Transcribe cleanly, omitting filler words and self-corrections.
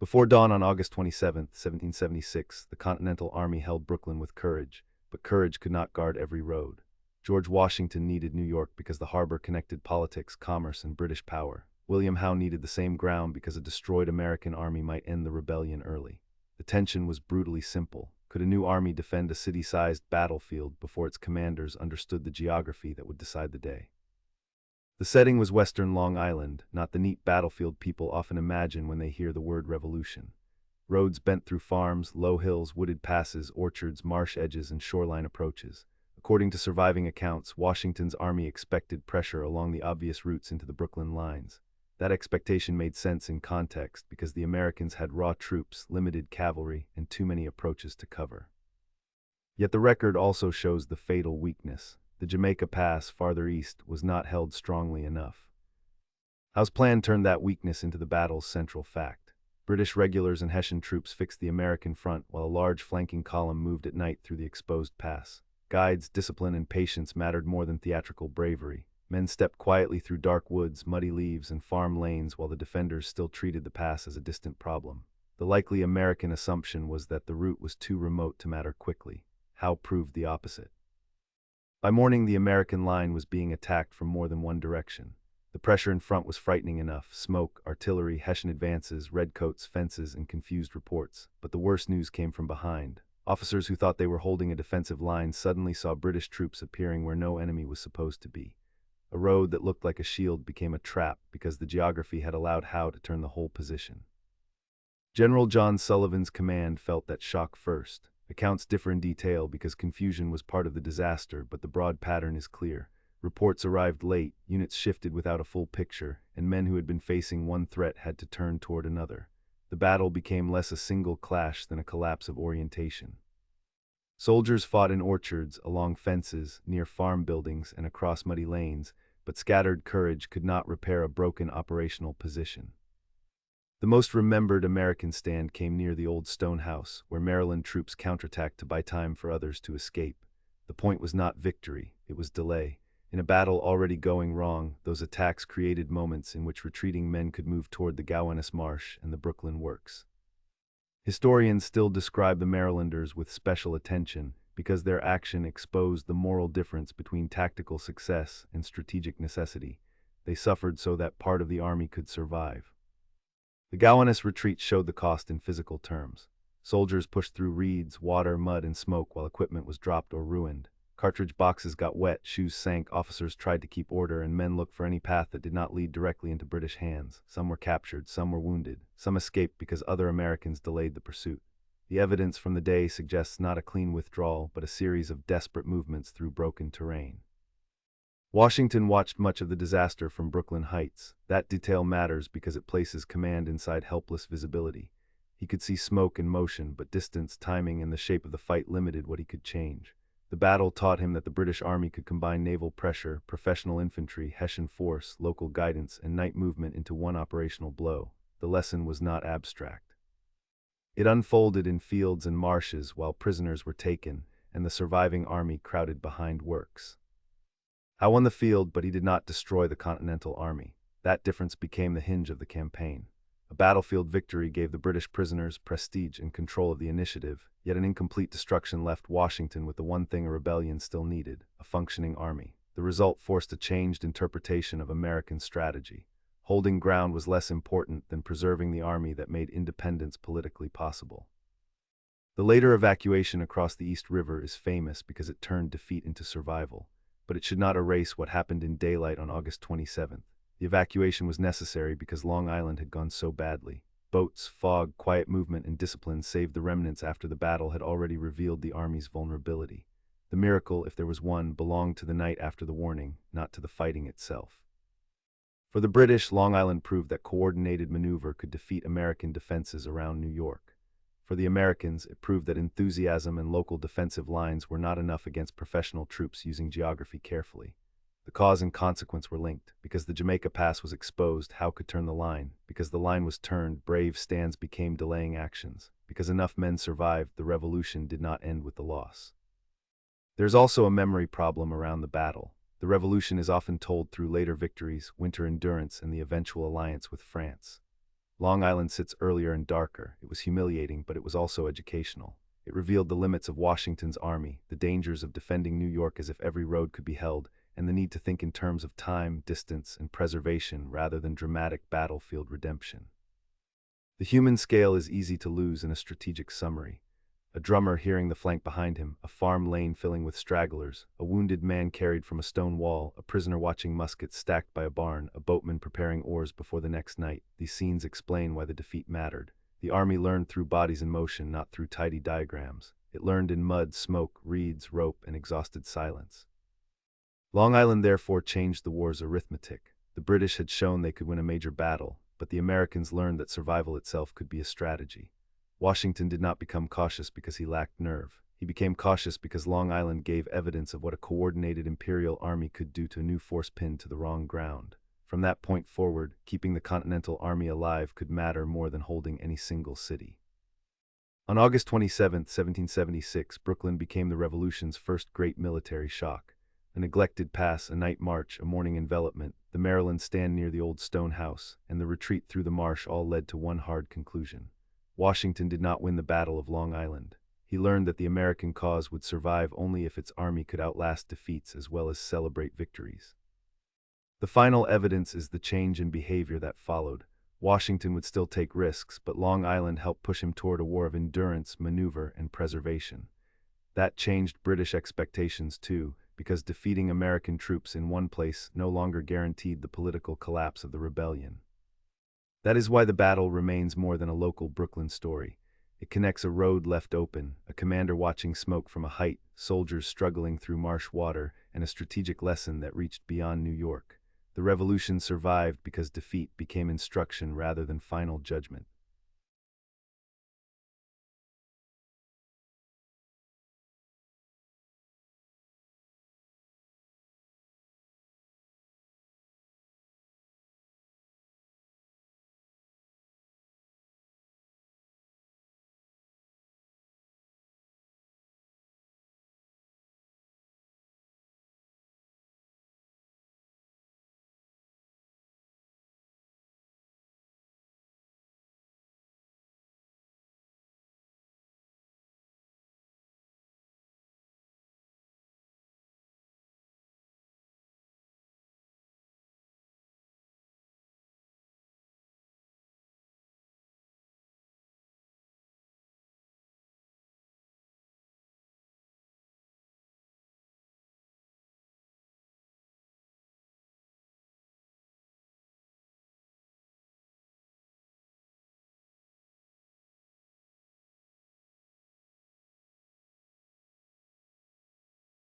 Before dawn on August 27, 1776, the Continental Army held Brooklyn with courage, but courage could not guard every road. George Washington needed New York because the harbor connected politics, commerce, and British power. William Howe needed the same ground because a destroyed American army might end the rebellion early. The tension was brutally simple. Could a new army defend a city-sized battlefield before its commanders understood the geography that would decide the day? The setting was western Long Island, not the neat battlefield people often imagine when they hear the word revolution. Roads bent through farms, low hills, wooded passes, orchards, marsh edges, and shoreline approaches. According to surviving accounts, Washington's army expected pressure along the obvious routes into the Brooklyn lines. That expectation made sense in context because the Americans had raw troops, limited cavalry, and too many approaches to cover. Yet the record also shows the fatal weakness. The Jamaica Pass, farther east, was not held strongly enough. Howe's plan turned that weakness into the battle's central fact. British regulars and Hessian troops fixed the American front while a large flanking column moved at night through the exposed pass. Guides, discipline, and patience mattered more than theatrical bravery. Men stepped quietly through dark woods, muddy leaves, and farm lanes while the defenders still treated the pass as a distant problem. The likely American assumption was that the route was too remote to matter quickly. Howe proved the opposite. By morning, the American line was being attacked from more than one direction. The pressure in front was frightening enough: smoke, artillery, Hessian advances, redcoats, fences, and confused reports. But the worst news came from behind. Officers who thought they were holding a defensive line suddenly saw British troops appearing where no enemy was supposed to be. A road that looked like a shield became a trap because the geography had allowed Howe to turn the whole position. General John Sullivan's command felt that shock first. Accounts differ in detail because confusion was part of the disaster, but the broad pattern is clear. Reports arrived late, units shifted without a full picture, and men who had been facing one threat had to turn toward another. The battle became less a single clash than a collapse of orientation. Soldiers fought in orchards, along fences, near farm buildings, and across muddy lanes, but scattered courage could not repair a broken operational position. The most remembered American stand came near the old stone house, where Maryland troops counterattacked to buy time for others to escape. The point was not victory, it was delay. In a battle already going wrong, those attacks created moments in which retreating men could move toward the Gowanus Marsh and the Brooklyn Works. Historians still describe the Marylanders with special attention because their action exposed the moral difference between tactical success and strategic necessity. They suffered so that part of the army could survive. The Gowanus retreat showed the cost in physical terms. Soldiers pushed through reeds, water, mud, and smoke while equipment was dropped or ruined. Cartridge boxes got wet, shoes sank, officers tried to keep order, and men looked for any path that did not lead directly into British hands. Some were captured, some were wounded, some escaped because other Americans delayed the pursuit. The evidence from the day suggests not a clean withdrawal, but a series of desperate movements through broken terrain. Washington watched much of the disaster from Brooklyn Heights. That detail matters because it places command inside helpless visibility. He could see smoke and motion, but distance, timing, and the shape of the fight limited what he could change. The battle taught him that the British Army could combine naval pressure, professional infantry, Hessian force, local guidance, and night movement into one operational blow. The lesson was not abstract. It unfolded in fields and marshes while prisoners were taken, and the surviving army crowded behind works. Howe won the field, but he did not destroy the Continental Army. That difference became the hinge of the campaign. A battlefield victory gave the British prisoners prestige and control of the initiative, yet an incomplete destruction left Washington with the one thing a rebellion still needed: a functioning army. The result forced a changed interpretation of American strategy. Holding ground was less important than preserving the army that made independence politically possible. The later evacuation across the East River is famous because it turned defeat into survival. But it should not erase what happened in daylight on August 27th. The evacuation was necessary because Long Island had gone so badly. Boats, fog, quiet movement, and discipline saved the remnants after the battle had already revealed the army's vulnerability. The miracle, if there was one, belonged to the night after the warning, not to the fighting itself. For the British, Long Island proved that coordinated maneuver could defeat American defenses around New York. For the Americans, it proved that enthusiasm and local defensive lines were not enough against professional troops using geography carefully. The cause and consequence were linked. Because the Jamaica Pass was exposed, Howe could turn the line. Because the line was turned, brave stands became delaying actions. Because enough men survived, the revolution did not end with the loss. There's also a memory problem around the battle. The revolution is often told through later victories, winter endurance, and the eventual alliance with France. Long Island sits earlier and darker. It was humiliating, but it was also educational. It revealed the limits of Washington's army, the dangers of defending New York as if every road could be held, and the need to think in terms of time, distance, and preservation rather than dramatic battlefield redemption. The human scale is easy to lose in a strategic summary. A drummer hearing the flank behind him, a farm lane filling with stragglers, a wounded man carried from a stone wall, a prisoner watching muskets stacked by a barn, a boatman preparing oars before the next night. These scenes explain why the defeat mattered. The army learned through bodies in motion, not through tidy diagrams. It learned in mud, smoke, reeds, rope, and exhausted silence. Long Island therefore changed the war's arithmetic. The British had shown they could win a major battle, but the Americans learned that survival itself could be a strategy. Washington did not become cautious because he lacked nerve. He became cautious because Long Island gave evidence of what a coordinated imperial army could do to a new force pinned to the wrong ground. From that point forward, keeping the Continental Army alive could matter more than holding any single city. On August 27, 1776, Brooklyn became the Revolution's first great military shock. A neglected pass, a night march, a morning envelopment, the Maryland stand near the old stone house, and the retreat through the marsh all led to one hard conclusion. Washington did not win the Battle of Long Island. He learned that the American cause would survive only if its army could outlast defeats as well as celebrate victories. The final evidence is the change in behavior that followed. Washington would still take risks, but Long Island helped push him toward a war of endurance, maneuver, and preservation. That changed British expectations too, because defeating American troops in one place no longer guaranteed the political collapse of the rebellion. That is why the battle remains more than a local Brooklyn story. It connects a road left open, a commander watching smoke from a height, soldiers struggling through marsh water, and a strategic lesson that reached beyond New York. The revolution survived because defeat became instruction rather than final judgment.